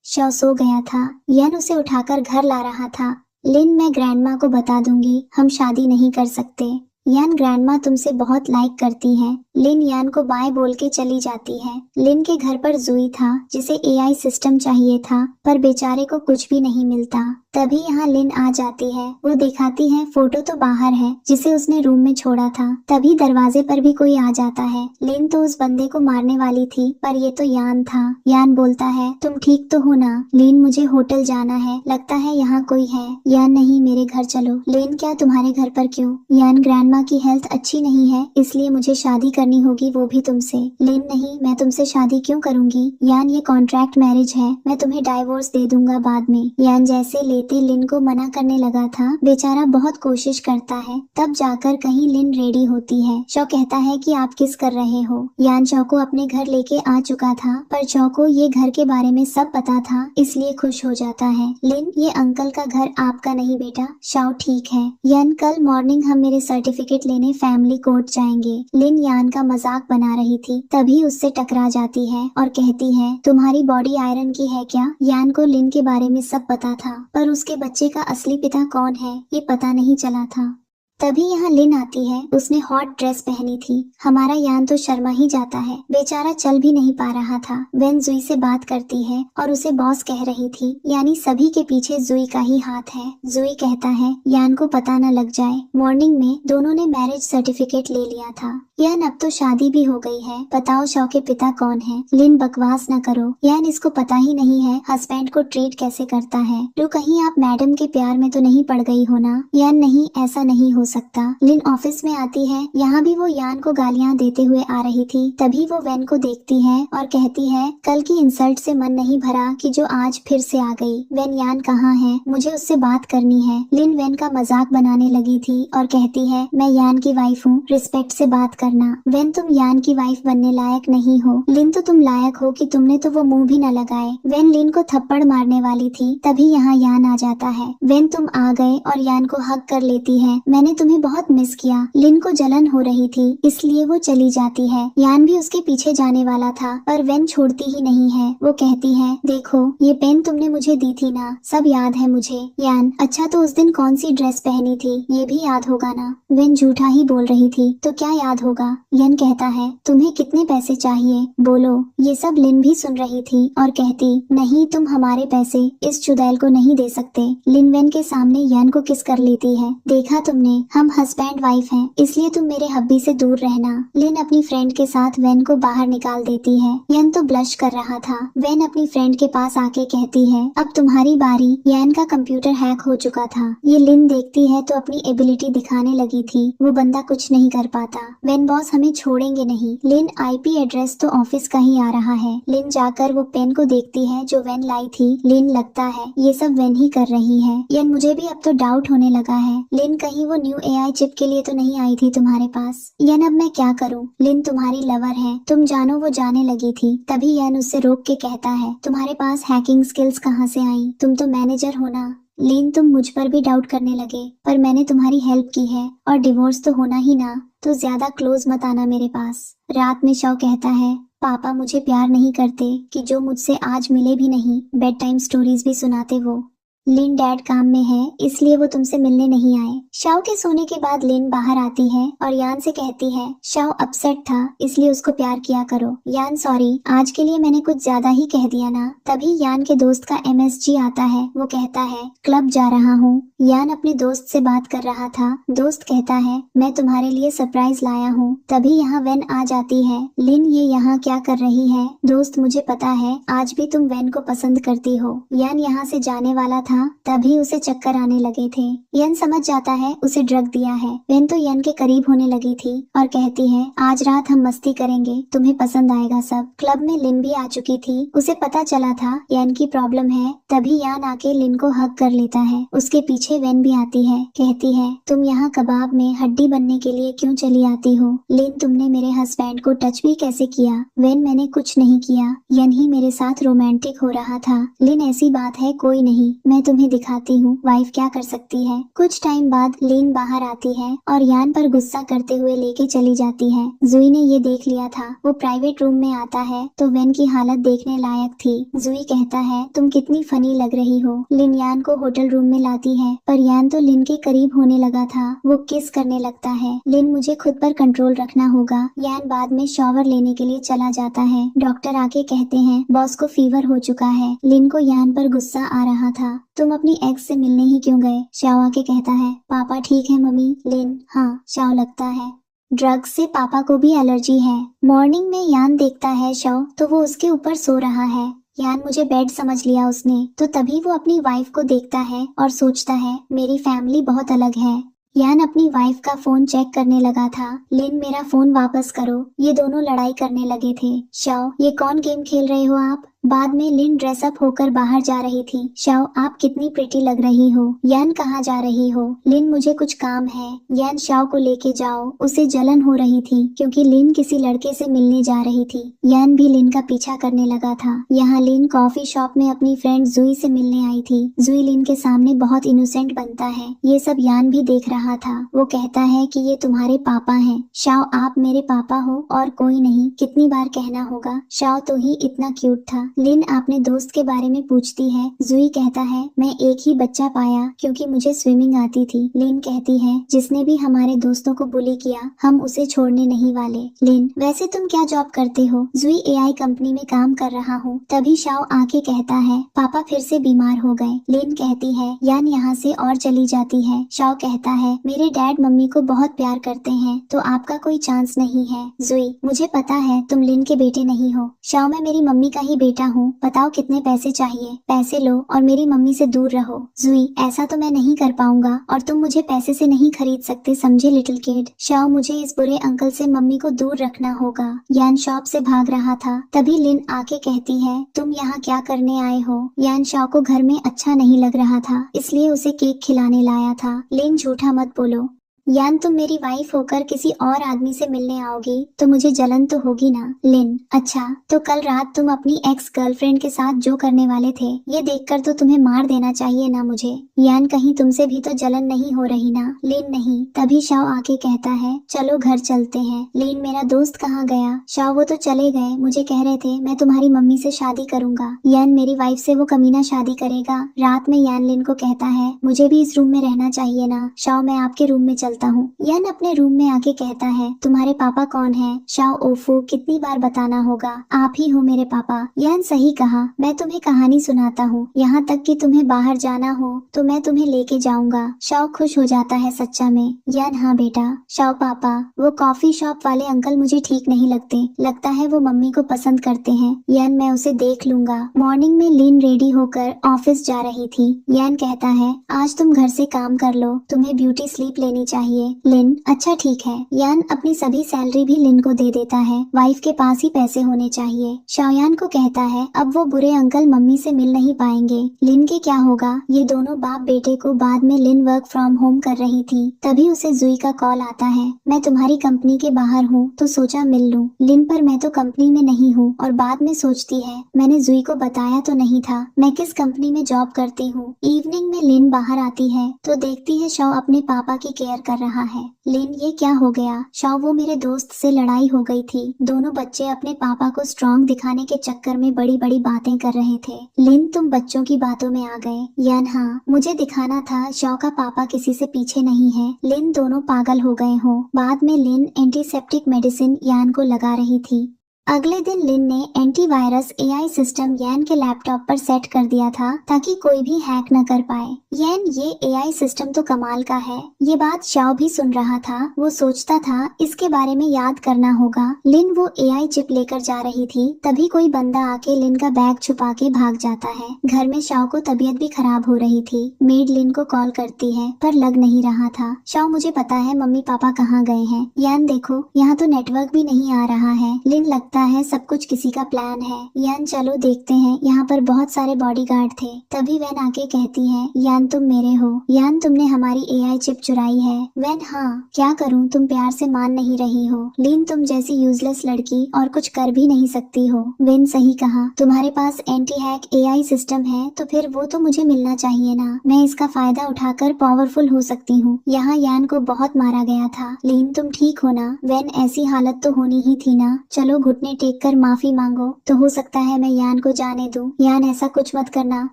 शव सो गया था। यान उसे उठाकर घर ला रहा था। लिन मैं ग्रैंडमा को बता दूंगी हम शादी नहीं कर सकते। यान ग्रैंडमा तुमसे बहुत लाइक करती है। लिन यान को बाय बोल के चली जाती है। लिन के घर पर जुई था जिसे एआई सिस्टम चाहिए था पर बेचारे को कुछ भी नहीं मिलता। तभी यहाँ लिन आ जाती है। वो दिखाती है फोटो तो बाहर है जिसे उसने रूम में छोड़ा था। तभी दरवाजे पर भी कोई आ जाता है। लिन तो उस बंदे को मारने वाली थी पर ये तो यान था। यान बोलता है तुम ठीक तो हो ना। लिन मुझे होटल जाना है, लगता है यहाँ कोई है। यान नहीं मेरे घर चलो। लिन क्या तुम्हारे घर पर क्यों। यान ग्रैंडमा की हेल्थ अच्छी नहीं है इसलिए मुझे शादी करनी होगी, वो भी तुमसे। लिन नहीं, मैं तुमसे शादी क्यों करूंगी। यान ये कॉन्ट्रैक्ट मैरिज है, मैं तुम्हें डाइवोर्स दे दूंगा बाद में। यान जैसे लेते लिन को मना करने लगा था। बेचारा बहुत कोशिश करता है तब जाकर कहीं लिन रेडी होती है। शव कहता है कि आप किस कर रहे हो। यान शव को अपने घर लेके आ चुका था पर शव को ये घर के बारे में सब पता था इसलिए खुश हो जाता है। लिन ये अंकल का घर आपका नहीं बेटा। शव ठीक है। यान कल मॉर्निंग हम मेरे सर्टिफिकेट लेने फैमिली कोर्ट जाएंगे। लिन यान का मजाक बना रही थी तभी उससे टकरा जाती है और कहती है तुम्हारी बॉडी आयरन की है क्या। यान को लिन के बारे में सब पता था पर उसके बच्चे का असली पिता कौन है ये पता नहीं चला था। तभी यहाँ लिन आती है। उसने हॉट ड्रेस पहनी थी। हमारा यान तो शर्मा ही जाता है, बेचारा चल भी नहीं पा रहा था। वेन जुई से बात करती है और उसे बॉस कह रही थी, यानी सभी के पीछे जुई का ही हाथ है। जुई कहता है यान को पता न लग जाए। मॉर्निंग में दोनों ने मैरिज सर्टिफिकेट ले लिया था। यान अब तो शादी भी हो गई है, बताओ शव के पिता कौन है। लिन बकवास न करो, यान इसको पता ही नहीं है हस्बैंड को ट्रीट कैसे करता है। तो कहीं आप मैडम के प्यार में तो नहीं पड़ गई हो ना। यान नहीं, ऐसा नहीं हो सकता। लिन ऑफिस में आती है। यहाँ भी वो यान को गालियाँ देते हुए आ रही थी। तभी वो वेन को देखती है और कहती है कल की इंसल्ट से मन नहीं भरा कि जो आज फिर से आ गई। वेन यान कहाँ है, मुझे उससे बात करनी है। लिन वेन का मजाक बनाने लगी थी और कहती है मैं यान की वाइफ हूँ, रिस्पेक्ट से बात करना। वेन तुम यान की वाइफ बनने लायक नहीं हो। लिन तो तुम लायक हो कि तुमने तो वो मुंह भी न लगाए। वेन लिन को थप्पड़ मारने वाली थी तभी यहाँ यान आ जाता है। वेन तुम आ गए और यान को हक कर लेती है। मैंने तुम्हें बहुत मिस किया। लिन को जलन हो रही थी इसलिए वो चली जाती है। यान भी उसके पीछे जाने वाला था पर वेन छोड़ती ही नहीं है। वो कहती है देखो ये पेन तुमने मुझे दी थी ना, सब याद है मुझे। यान अच्छा तो उस दिन कौन सी ड्रेस पहनी थी ये भी याद होगा ना। वेन झूठा ही बोल रही थी तो क्या याद होगा। यान कहता है तुम्हें कितने पैसे चाहिए बोलो। ये सब लिन भी सुन रही थी और कहती नहीं तुम हमारे पैसे इस चुड़ैल को नहीं दे सकते। लिन वेन के सामने यान को किस कर लेती है। देखा तुमने, हम हस्बैंड वाइफ हैं इसलिए तुम मेरे हब्बी से दूर रहना। लिन अपनी फ्रेंड के साथ वेन को बाहर निकाल देती है। यान तो ब्लश कर रहा था। वेन अपनी फ्रेंड के पास आके कहती है अब तुम्हारी बारी। यान का कंप्यूटर हैक हो चुका था। ये लिन देखती है तो अपनी एबिलिटी दिखाने लगी थी। वो बंदा कुछ नहीं कर पाता। वेन बॉस हमें छोड़ेंगे नहीं। लिन आईपी एड्रेस तो ऑफिस का ही आ रहा है। लिन जाकर वो पेन को देखती है जो वेन लाई थी। लिन लगता है ये सब वेन ही कर रही है। यान मुझे भी अब तो डाउट होने लगा है। लिन कहीं वो न्यू एआई चिप के लिए तो नहीं आई थी तुम्हारे पास। यान अब मैं क्या करूं। लिन तुम्हारी लवर है, तुम जानो वो जाने लगी थी। तभी यान उससे रोक के कहता है तुम्हारे पास हैकिंग स्किल्स कहाँ से आई, तुम तो मैनेजर हो ना। लिन तुम मुझ पर भी डाउट करने लगे, पर मैंने तुम्हारी हेल्प की है और डिवोर्स तो होना ही ना, तो ज्यादा क्लोज मत आना मेरे पास। रात में शव कहता है, पापा मुझे प्यार नहीं करते कि जो मुझसे आज मिले भी नहीं, बेड टाइम स्टोरीज भी सुनाते वो। लिन डैड काम में है इसलिए वो तुमसे मिलने नहीं आए। शाओ के सोने के बाद लिन बाहर आती है और यान से कहती है, शाओ अपसेट था इसलिए उसको प्यार किया करो। यान सॉरी, आज के लिए मैंने कुछ ज्यादा ही कह दिया ना। तभी यान के दोस्त का MSG आता है। वो कहता है, क्लब जा रहा हूँ। यान अपने दोस्त से बात कर रहा था। दोस्त कहता है, मैं तुम्हारे लिए सरप्राइज लाया हूँ। तभी यहाँ वेन आ जाती है। लिन ये यहाँ क्या कर रही है? दोस्त मुझे पता है आज भी तुम वेन को पसंद करती हो। यान यहाँ से जाने वाला था, तभी उसे चक्कर आने लगे थे। यन समझ जाता है उसे ड्रग दिया है। वेन तो यन के करीब होने लगी थी और कहती है, आज रात हम मस्ती करेंगे, तुम्हें पसंद आएगा सब। क्लब में लिन भी आ चुकी थी। उसे पता चला था यन की प्रॉब्लम है। तभी यान आके लिन को हक कर लेता है। उसके पीछे वेन भी आती है। कहती है, तुम यहाँ कबाब में हड्डी बनने के लिए क्यों चली आती हो? लिन तुमने मेरे हस्बैंड को टच भी कैसे किया? वेन मैंने कुछ नहीं किया, यन ही मेरे साथ रोमांटिक हो रहा था। लिन ऐसी बात है कोई नहीं, मैं तुम्हें दिखाती हूँ वाइफ क्या कर सकती है। कुछ टाइम बाद लिन बाहर आती है और यान पर गुस्सा करते हुए लेके चली जाती है। जुई ने ये देख लिया था। वो प्राइवेट रूम में आता है तो वेन की हालत देखने लायक थी। जुई कहता है, तुम कितनी फनी लग रही हो। लिन यान को होटल रूम में लाती है, पर यान तो लिन के करीब होने लगा था। वो किस करने लगता है। लिन मुझे खुद पर कंट्रोल रखना होगा। यान बाद में शॉवर लेने के लिए चला जाता है। डॉक्टर आके कहते हैं, बॉस को फीवर हो चुका है। लिन को यान पर गुस्सा आ रहा था। तुम अपनी एक्स से मिलने ही क्यों गए? शाओ आके कहता है, पापा ठीक है मम्मी। लिन, हाँ। शाओ, लगता है ड्रग्स से पापा को भी एलर्जी है। मॉर्निंग में यान देखता है शाओ तो वो उसके ऊपर सो रहा है। यान मुझे बेड समझ लिया उसने। तो तभी वो अपनी वाइफ को देखता है और सोचता है, मेरी फैमिली बहुत अलग है। यान अपनी वाइफ का फोन चेक करने लगा था। लिन, मेरा फोन वापस करो। ये दोनों लड़ाई करने लगे थे। शाओ, ये कौन गेम खेल रहे हो आप? बाद में लिन ड्रेसअप होकर बाहर जा रही थी। शाओ, आप कितनी प्रिटी लग रही हो। यान, कहाँ जा रही हो? लिन, मुझे कुछ काम है। यान, शाओ को लेके जाओ। उसे जलन हो रही थी क्योंकि लिन किसी लड़के से मिलने जा रही थी। यान भी लिन का पीछा करने लगा था। यहाँ लिन कॉफी शॉप में अपनी फ्रेंड जुई से मिलने आई थी। जुई लिन के सामने बहुत इनोसेंट बनता है। ये सब यान भी देख रहा था। वो कहता है कि ये तुम्हारे पापा हैं। शाओ, आप मेरे पापा हो और कोई नहीं। कितनी बार कहना होगा? शाओ तो ही इतना क्यूट था। लिन अपने दोस्त के बारे में पूछती है। जुई कहता है, मैं एक ही बच्चा पाया क्योंकि मुझे स्विमिंग आती थी। लिन कहती है, जिसने भी हमारे दोस्तों को बुली किया हम उसे छोड़ने नहीं वाले। लिन, वैसे तुम क्या जॉब करते हो? जुई, AI कंपनी में काम कर रहा हूँ। तभी शाओ आके कहता है, पापा फिर से बीमार हो गए। लिन कहती है, यान यहाँ से और चली जाती है। शाओ कहता है, मेरे डैड मम्मी को बहुत प्यार करते हैं तो आपका कोई चांस नहीं है। जुई, मुझे पता है तुम लिन के बेटे नहीं हो। शाओ, मैं मेरी मम्मी का ही बेटा हूँ। बताओ कितने पैसे चाहिए? पैसे लो और मेरी मम्मी से दूर रहो। जुई, ऐसा तो मैं नहीं कर पाऊंगा और तुम मुझे पैसे से नहीं खरीद सकते, समझे लिटिल किड। शाओ, मुझे इस बुरे अंकल से मम्मी को दूर रखना होगा। यान शॉप से भाग रहा था। तभी लिन आके कहती है, तुम यहाँ क्या करने आए हो? यान शाओ को घर में अच्छा नहीं लग रहा था इसलिए उसे केक खिलाने लाया था। लिन, झूठा मत बोलो। यान, तुम मेरी वाइफ होकर किसी और आदमी से मिलने आओगी तो मुझे जलन तो होगी ना। लिन, अच्छा तो कल रात तुम अपनी एक्स गर्लफ्रेंड के साथ जो करने वाले थे ये देखकर तो तुम्हें मार देना चाहिए ना मुझे। यान, कहीं तुमसे भी तो जलन नहीं हो रही ना? लिन, नहीं। तभी शाओ आके कहता है, चलो घर चलते हैं। लिन, मेरा दोस्त कहाँ गया? शाओ, वो तो चले गए, मुझे कह रहे थे मैं तुम्हारी मम्मी से शादी करूंगा। यान, मेरी वाइफ से वो कमीना शादी करेगा? रात में यान लिन को कहता है, मुझे भी इस रूम में रहना चाहिए ना। शाओ, मैं आपके रूम में चलता हूँ। यान अपने रूम में आके कहता है, तुम्हारे पापा कौन है? शाओ, ओफो, कितनी बार बताना होगा, आप ही हो मेरे पापा। यान, सही कहा, मैं तुम्हें कहानी सुनाता हूँ। यहाँ तक कि तुम्हें बाहर जाना हो तो मैं तुम्हें लेके जाऊंगा। शाओ खुश हो जाता है सच्चा में। यान, हाँ बेटा। शाओ, पापा, वो कॉफी शॉप वाले अंकल मुझे ठीक नहीं लगते। लगता है वो मम्मी को पसंद करते हैं। यान, मैं उसे देख लूंगा। मॉर्निंग में लिन रेडी होकर ऑफिस जा रही थी। यान कहता है, आज तुम घर से काम कर लो, तुम्हें ब्यूटी स्लीप लेनी चाहिए। चाहिए। लिन, अच्छा ठीक है। यान अपनी सभी सैलरी भी लिन को दे देता है। वाइफ के पास ही पैसे होने चाहिए। शाओयान को कहता है अब वो बुरे अंकल मम्मी से मिल नहीं पाएंगे। लिन के क्या होगा? ये दोनों बाप बेटे को बाद में लिन वर्क फ्रॉम होम कर रही थी, तभी उसे जुई का कॉल आता है। मैं तुम्हारी कंपनी के बाहर हूँ तो सोचा मिल लूं। लिन, पर मैं तो कंपनी में नहीं हूँ। और बाद में सोचती है मैंने जुई को बताया तो नहीं था मैं किस कंपनी में जॉब करती हूँ। इवनिंग में लिन बाहर आती है तो देखती है शाओ अपने पापा की केयर कर रहा है। लिन, ये क्या हो गया? शाओ, वो मेरे दोस्त से लड़ाई हो गई थी। दोनों बच्चे अपने पापा को स्ट्रॉन्ग दिखाने के चक्कर में बड़ी बड़ी बातें कर रहे थे। लिन, तुम बच्चों की बातों में आ गए। यान, हाँ, मुझे दिखाना था शाओ का पापा किसी से पीछे नहीं है। लिन, दोनों पागल हो गए हो। बाद में लिन एंटीसेप्टिक मेडिसिन यान को लगा रही थी। अगले दिन लिन ने एंटीवायरस एआई सिस्टम यान के लैपटॉप पर सेट कर दिया था ताकि कोई भी हैक न कर पाए। यान, ये एआई सिस्टम तो कमाल का है। ये बात शाओ भी सुन रहा था। वो सोचता था इसके बारे में याद करना होगा। लिन वो एआई चिप लेकर जा रही थी, तभी कोई बंदा आके लिन का बैग छुपा के भाग जाता है। घर में शाओ को तबीयत भी खराब हो रही थी। मेड लिन को कॉल करती है पर लग नहीं रहा था। शाओ, मुझे पता है मम्मी पापा कहाँ गए हैं। यान, देखो यहाँ तो नेटवर्क भी नहीं आ रहा है। लिन, लगता है सब कुछ किसी का प्लान है। यान, चलो देखते हैं। यहाँ पर बहुत सारे बॉडीगार्ड थे। तभी वैन आके कहती है यान, तुम मेरे हो। यान, तुमने हमारी एआई चिप चुराई है। वैन, हाँ, क्या करूँ, तुम प्यार से मान नहीं रही हो। लिन, तुम जैसी यूजलेस लड़की और कुछ कर भी नहीं सकती हो। वैन, सही कहा, तुम्हारे पास एंटी हैक एआई सिस्टम है तो फिर वो तो मुझे मिलना चाहिए ना। मैं इसका फायदा उठाकर पावरफुल हो सकती हूँ। यहाँ यान को बहुत मारा गया था। लिन, तुम ठीक हो ना? वैन, ऐसी हालत तो होनी ही थी ना। चलो घुटने टेक कर माफी मांगो तो हो सकता है मैं यान को जाने दूं। यान, ऐसा कुछ मत करना।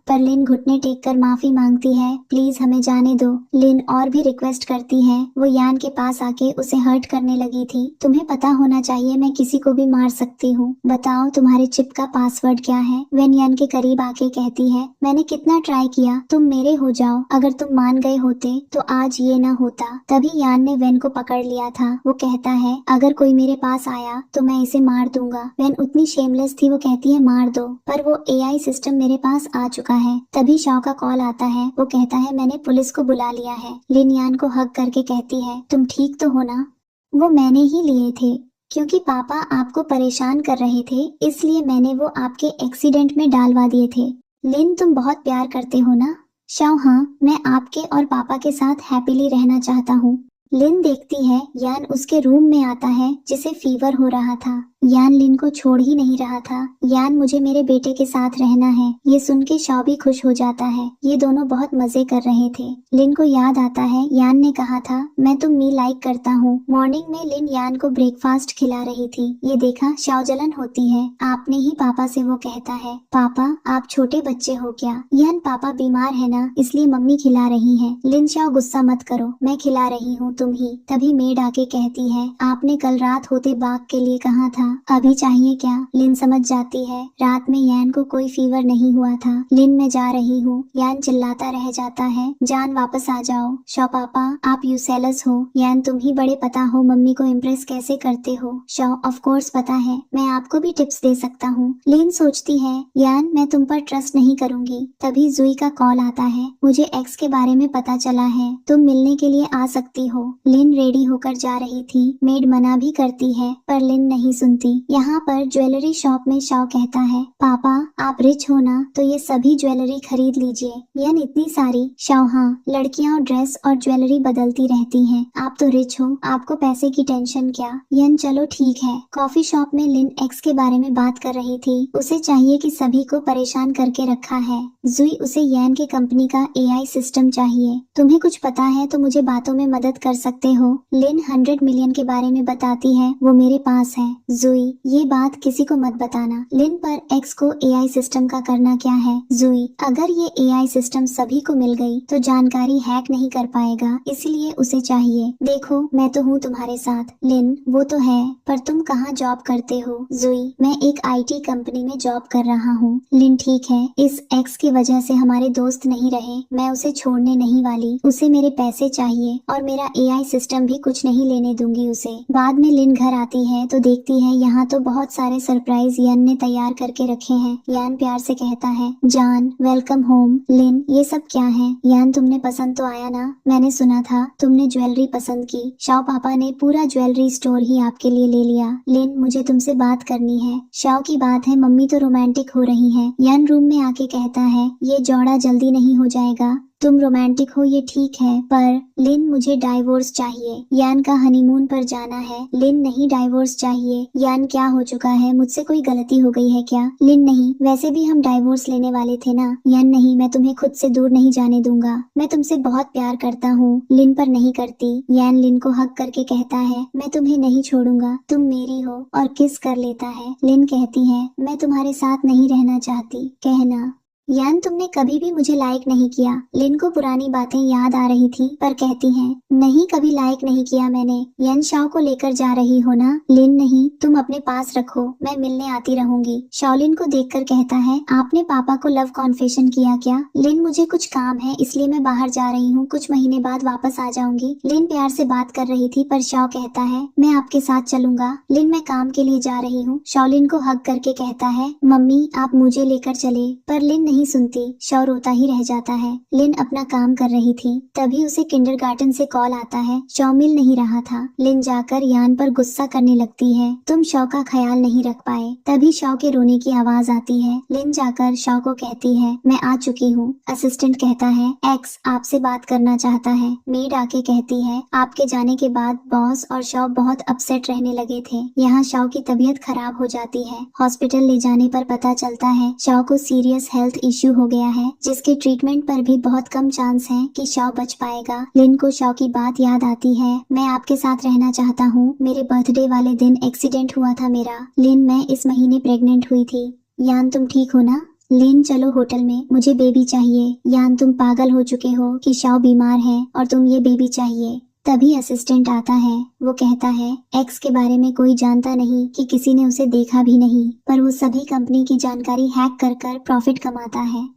पर लिन घुटने टेक कर माफी मांगती है, प्लीज हमें जाने दो। लिन और भी रिक्वेस्ट करती है। वो यान के पास आके उसे हर्ट करने लगी थी। तुम्हें पता होना चाहिए मैं किसी को भी मार सकती हूँ। बताओ तुम्हारे चिप का पासवर्ड क्या है? वैन यान के करीब आके कहती है मैंने कितना ट्राई किया, तुम मेरे हो जाओ। अगर तुम मान गए होते तो आज ये न होता। तभी यान ने वैन को पकड़ लिया था। वो कहता है अगर कोई मेरे पास आया तो मैं इसे मार दूंगा। वैन उतनी शेमलेस थी, वो कहती है मार दो। पर वो एआई सिस्टम मेरे पास आ चुका है। तभी शाओ का कॉल आता है। वो कहता है मैंने पुलिस को बुला लिया है। लिन यान को हग करके कहती है तुम ठीक तो हो ना? वो मैंने ही लिए थे क्योंकि पापा आपको परेशान कर रहे थे, इसलिए मैंने वो आपके एक्सीडेंट में डालवा दिए थे। लिन, तुम बहुत प्यार करते हो ना? शाओ, हाँ, मैं आपके और पापा के साथ हैप्पीली रहना चाहता हूँ। लिन देखती है यान उसके रूम में आता है जिसे फीवर हो रहा था। यान लिन को छोड़ ही नहीं रहा था। यान, मुझे मेरे बेटे के साथ रहना है। ये सुन के शाओ भी खुश हो जाता है। ये दोनों बहुत मजे कर रहे थे। लिन को याद आता है यान ने कहा था मैं तो मी लाइक करता हूँ। मॉर्निंग में लिन यान को ब्रेकफास्ट खिला रही थी। ये देखा शाओ जलन होती है। आपने ही पापा से वो कहता है पापा आप छोटे बच्चे हो क्या? यान, पापा बीमार है ना, इसलिए मम्मी खिला रही है। लिन, शाओ गुस्सा मत करो, मैं खिला रही हूँ तुम ही। तभी मेड आके कहती है आपने कल रात होते बाग के लिए कहा था, अभी चाहिए क्या? लिन समझ जाती है रात में यान को कोई फीवर नहीं हुआ था। लिन, मैं जा रही हूँ। यान चिल्लाता रह जाता है जान वापस आ जाओ। शाओ, पापा आप यूसेलस हो। यान, तुम ही बड़े पता हो मम्मी को इम्प्रेस कैसे करते हो। शाओ, ऑफ कोर्स पता है, मैं आपको भी टिप्स दे सकता हूँ। लिन सोचती है यान मैं तुम पर ट्रस्ट नहीं करूंगी। तभी जुई का कॉल आता है मुझे एक्स के बारे में पता चला है, तुम मिलने के लिए आ सकती हो। लिन रेडी होकर जा रही थी। मेड मना भी करती है पर लिन नहीं सुनती। यहाँ पर ज्वेलरी शॉप में शाओ कहता है पापा आप रिच हो ना, तो ये सभी ज्वेलरी खरीद लीजिए। यान, इतनी सारी? शाओ, हाँ, लड़कियाँ ड्रेस और ज्वेलरी बदलती रहती हैं। आप तो रिच हो, आपको पैसे की टेंशन क्या? यान, चलो ठीक है। कॉफी शॉप में लिन एक्स के बारे में बात कर रही थी। उसे चाहिए कि सभी को परेशान करके रखा है। जुई, उसे यान की कंपनी का एआई सिस्टम चाहिए। तुम्हें कुछ पता है तो मुझे बातों में मदद कर सकते हो। लिन 100 मिलियन के बारे में बताती है, वो मेरे पास है। जुई, ये बात किसी को मत बताना। लिन, पर एक्स को एआई सिस्टम का करना क्या है? जुई, अगर ये एआई सिस्टम सभी को मिल गई तो जानकारी हैक नहीं कर पाएगा, इसलिए उसे चाहिए। देखो मैं तो हूँ तुम्हारे साथ। लिन, वो तो है, पर तुम कहाँ जॉब करते हो? जुई, मैं एक आईटी कंपनी में जॉब कर रहा हूँ। लिन, ठीक है, इस एक्स की वजह से हमारे दोस्त नहीं रहे, मैं उसे छोड़ने नहीं वाली। उसे मेरे पैसे चाहिए और मेरा एआई सिस्टम भी कुछ नहीं लेने दूंगी उसे। बाद में लिन घर आती है तो देखती है यहाँ तो बहुत सारे सरप्राइज यान ने तैयार करके रखे हैं। यान प्यार से कहता है, जान वेलकम होम। लिन, ये सब क्या है? यान, तुमने पसंद तो आया ना? मैंने सुना था तुमने ज्वेलरी पसंद की। शाओ पापा ने पूरा ज्वेलरी स्टोर ही आपके लिए ले लिया। लिन, मुझे तुमसे बात करनी है। शाओ की बात है, मम्मी तो रोमांटिक हो रही है। यान रूम में आके कहता है, ये जोड़ा जल्दी नहीं हो जाएगा। तुम रोमांटिक हो ये ठीक है, पर लिन मुझे डाइवोर्स चाहिए। यान का हनीमून पर जाना है। लिन, नहीं डाइवोर्स चाहिए। यान, क्या हो चुका है? मुझसे कोई गलती हो गई है क्या? लिन, नहीं, वैसे भी हम डाइवोर्स लेने वाले थे ना। यान, नहीं, मैं तुम्हें खुद से दूर नहीं जाने दूंगा। मैं तुमसे बहुत प्यार करता हूँ। लिन, पर नहीं करती। यान लिन को हक करके कहता है, मैं तुम्हें नहीं छोड़ूंगा, तुम मेरी हो, और किस कर लेता है। लिन कहती है, मैं तुम्हारे साथ नहीं रहना चाहती, कहना। यान, तुमने कभी भी मुझे लाइक नहीं किया। लिन को पुरानी बातें याद आ रही थी, पर कहती है, नहीं, कभी लाइक नहीं किया मैंने। यान, शाओ को लेकर जा रही हो ना? लिन, नहीं, तुम अपने पास रखो, मैं मिलने आती रहूंगी। शाओलिन को देखकर कहता है, आपने पापा को लव कॉन्फेशन किया क्या? लिन, मुझे कुछ काम है इसलिए मैं बाहर जा रही हूँ, कुछ महीने बाद वापस आ जाऊंगी। लिन प्यार से बात कर रही थी, पर शाओ कहता है, मैं आपके साथ चलूंगा। लिन, मैं काम के लिए जा रही हूँ। शाओलिन को हक करके कहता है, मम्मी आप मुझे लेकर चले, पर लिन नहीं सुनती। शाओ रोता ही रह जाता है। लिन अपना काम कर रही थी, तभी उसे किंडरगार्टन से कॉल आता है। शाओ मिल नहीं रहा था। लिन जाकर यान पर गुस्सा करने लगती है, तुम शाओ का ख्याल नहीं रख पाए। तभी शाओ के रोने की आवाज आती है। लिन जाकर शाओ को कहती है, मैं आ चुकी हूँ। असिस्टेंट कहता है, एक्स आपसे बात करना चाहता है। मेड आके कहती है, आपके जाने के बाद बॉस और शाओ बहुत अपसेट रहने लगे थे। यहाँ शाओ की तबीयत खराब हो जाती है। हॉस्पिटल ले जाने पर पता चलता है शाओ को सीरियस हेल्थ इश्यू हो गया है, जिसके ट्रीटमेंट पर भी बहुत कम चांस है कि शाओ बच पाएगा। लिन को शाओ की बात याद आती है, मैं आपके साथ रहना चाहता हूँ। मेरे बर्थडे वाले दिन एक्सीडेंट हुआ था मेरा। लिन, मैं इस महीने प्रेग्नेंट हुई थी। यान, तुम ठीक हो ना? लिन, चलो होटल में, मुझे बेबी चाहिए। यान, तुम पागल हो चुके हो कि शाओ बीमार है और तुम ये बेबी चाहिए। तभी असिस्टेंट आता है। वो कहता है, एक्स के बारे में कोई जानता नहीं कि किसी ने उसे देखा भी नहीं, पर वो सभी कंपनी की जानकारी हैक कर कर प्रॉफिट कमाता है।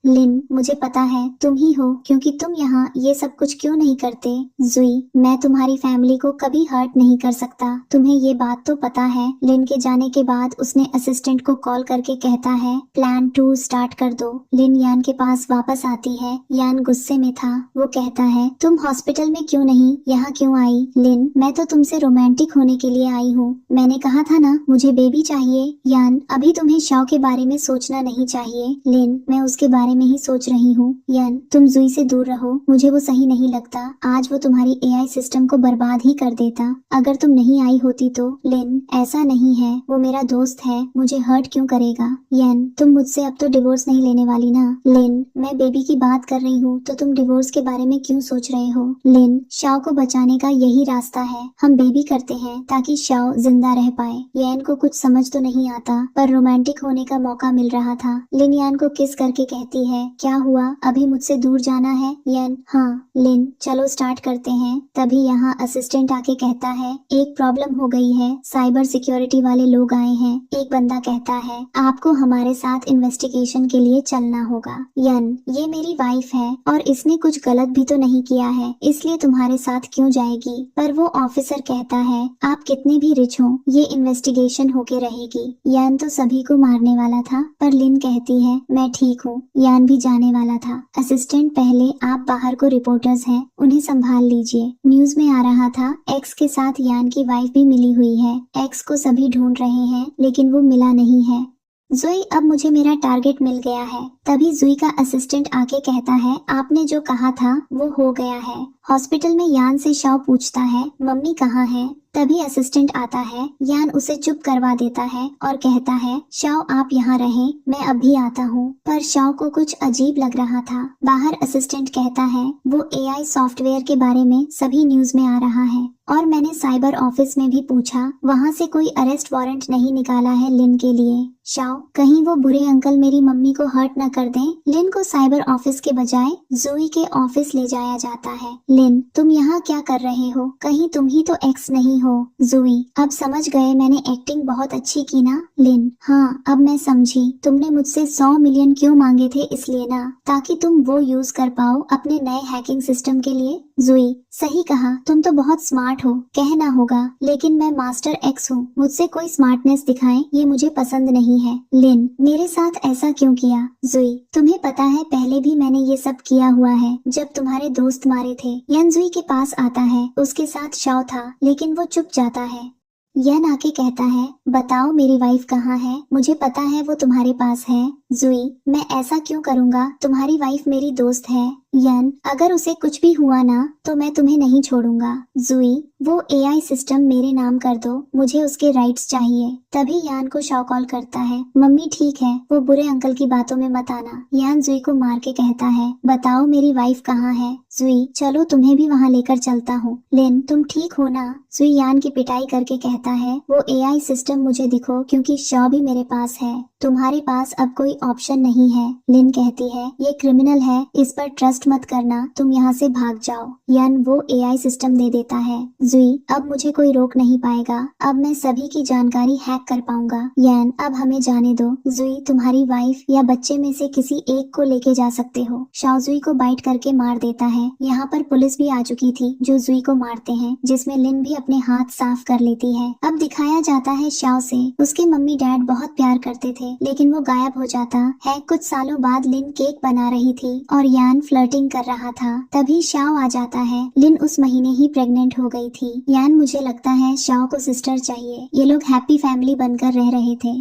लिन, मुझे पता है तुम ही हो, क्योंकि तुम यहाँ ये सब कुछ क्यों नहीं करते? जुई, मैं तुम्हारी फैमिली को कभी हर्ट नहीं कर सकता, तुम्हें ये बात तो पता है। लिन के जाने के बाद उसने असिस्टेंट को कॉल करके कहता है, प्लान 2 स्टार्ट कर दो। लिन यान के पास वापस आती है। यान गुस्से में था। वो कहता है, तुम हॉस्पिटल में क्यों नहीं, यहाँ क्यों आई? लिन, मैं तो तुमसे रोमांटिक होने के लिए आई हूँ। मैंने कहा था ना मुझे बेबी चाहिए। यान, अभी तुम्हें शाओ के बारे में सोचना नहीं चाहिए। लिन, मैं उसके बारे में ही सोच रही हूँ। यान, तुम जुई से दूर रहो, मुझे वो सही नहीं लगता। आज वो तुम्हारी एआई सिस्टम को बर्बाद ही कर देता अगर तुम नहीं आई होती तो। लिन, ऐसा नहीं है, वो मेरा दोस्त है, मुझे हर्ट क्यों करेगा? यान, तुम मुझसे अब तो डिवोर्स नहीं लेने वाली ना? लिन, मैं बेबी की बात कर रही हूँ तो तुम डिवोर्स के बारे में क्यों सोच रहे हो? लिन, शाओ को बचाने का यही रास्ता है, हम बेबी करते हैं ताकि शाओ जिंदा रह पाए। यान को कुछ समझ तो नहीं आता, पर रोमांटिक होने का मौका मिल रहा था। लिन यान को किस करके कहती है, क्या हुआ, अभी मुझसे दूर जाना है? यान, हाँ। लिन, चलो स्टार्ट करते हैं। तभी यहाँ असिस्टेंट आके कहता है, एक प्रॉब्लम हो गई है, साइबर सिक्योरिटी वाले लोग आए हैं। एक बंदा कहता है, आपको हमारे साथ इन्वेस्टिगेशन के लिए चलना होगा। यान, ये मेरी वाइफ है और इसने कुछ गलत भी तो नहीं किया है, इसलिए तुम्हारे साथ क्यों जाएगी? पर वो ऑफिसर कहता है, आप कितने भी रिच हो, ये इन्वेस्टिगेशन होके रहेगी। यान तो सभी को मारने वाला था, पर लिन कहती है, मैं ठीक हूँ। यान भी जाने वाला था। असिस्टेंट, पहले आप बाहर को रिपोर्टर्स हैं, उन्हें संभाल लीजिए। न्यूज में आ रहा था एक्स के साथ यान की वाइफ भी मिली हुई है। एक्स को सभी ढूंढ रहे हैं, लेकिन वो मिला नहीं है। जुई, अब मुझे मेरा टारगेट मिल गया है। तभी जुई का असिस्टेंट आके कहता है, आपने जो कहा था वो हो गया है। हॉस्पिटल में यान से शाओ पूछता है, मम्मी कहाँ है? तभी असिस्टेंट आता है। यान उसे चुप करवा देता है और कहता है, शाओ आप यहाँ रहें, मैं अभी आता हूँ। पर शाओ को कुछ अजीब लग रहा था। बाहर असिस्टेंट कहता है, वो एआई सॉफ्टवेयर के बारे में सभी न्यूज में आ रहा है और मैंने साइबर ऑफिस में भी पूछा, वहाँ से कोई अरेस्ट वारंट नहीं निकाला है लिन के लिए। शाओ, कहीं वो बुरे अंकल मेरी मम्मी को हर्ट न कर दें। लिन को साइबर ऑफिस के बजाय जुई के ऑफिस ले जाया जाता है। लिन, तुम यहाँ क्या कर रहे हो? कहीं तुम ही तो एक्स नहीं हो? जुई, अब समझ गए मैंने एक्टिंग बहुत अच्छी की ना? लिन, हाँ अब मैं समझी, तुमने मुझसे 100 मिलियन क्यों मांगे थे, इसलिए ना, ताकि तुम वो यूज कर पाओ अपने नए हैकिंग सिस्टम के लिए। जुई, सही कहा, तुम तो बहुत स्मार्ट हो, कहना होगा, लेकिन मैं मास्टर एक्स हूँ, मुझसे कोई स्मार्टनेस दिखाए ये मुझे पसंद नहीं है। लिन, मेरे साथ ऐसा क्यों किया? जुई, तुम्हें पता है पहले भी मैंने ये सब किया हुआ है, जब तुम्हारे दोस्त मारे थे। यन जुई के पास आता है, उसके साथ शाओ था, लेकिन वो चुप जाता है। यन आके कहता है, बताओ मेरी वाइफ कहाँ है? मुझे पता है वो तुम्हारे पास है। जुई, मैं ऐसा क्यों करूँगा? तुम्हारी वाइफ मेरी दोस्त है। यन, अगर उसे कुछ भी हुआ ना तो मैं तुम्हें नहीं छोड़ूंगा। जुई, वो एआई सिस्टम मेरे नाम कर दो, मुझे उसके राइट्स चाहिए। तभी यान को शाओ कॉल करता है, मम्मी ठीक है, वो बुरे अंकल की बातों में मत आना। यान जुई को मार के कहता है, बताओ मेरी वाइफ कहाँ है? जुई, चलो तुम्हें भी वहाँ लेकर चलता हूँ। लिन, तुम ठीक हो ना? जुई यान की पिटाई करके कहता है, वो एआई सिस्टम मुझे दिखो, क्योंकि शाओ भी मेरे पास है, तुम्हारे पास अब कोई ऑप्शन नहीं है। लिन कहती है, ये क्रिमिनल है, इस पर ट्रस्ट मत करना, तुम यहाँ से भाग जाओ। यन वो एआई सिस्टम दे देता है। जुई, अब मुझे कोई रोक नहीं पाएगा, अब मैं सभी की जानकारी हैक कर पाऊंगा। यन, अब हमें जाने दो। जुई, तुम्हारी वाइफ या बच्चे में से किसी एक को लेके जा सकते हो। शाओ जुई को बाइट करके मार देता है। यहाँ पर पुलिस भी आ चुकी थी जो जुई को मारते हैं, जिसमें लिन भी अपने हाथ साफ कर लेती है। अब दिखाया जाता है शाओ से, उसके मम्मी डैड बहुत प्यार करते थे, लेकिन वो गायब हो जाता है। कुछ सालों बाद लिन केक बना रही थी और यान फ्लर्टिंग कर रहा था, तभी शाओ आ जाता है। लिन उस महीने ही प्रेग्नेंट हो गई थी। यान, मुझे लगता है शाओ को सिस्टर चाहिए। ये लोग हैप्पी फैमिली बनकर रह रहे थे।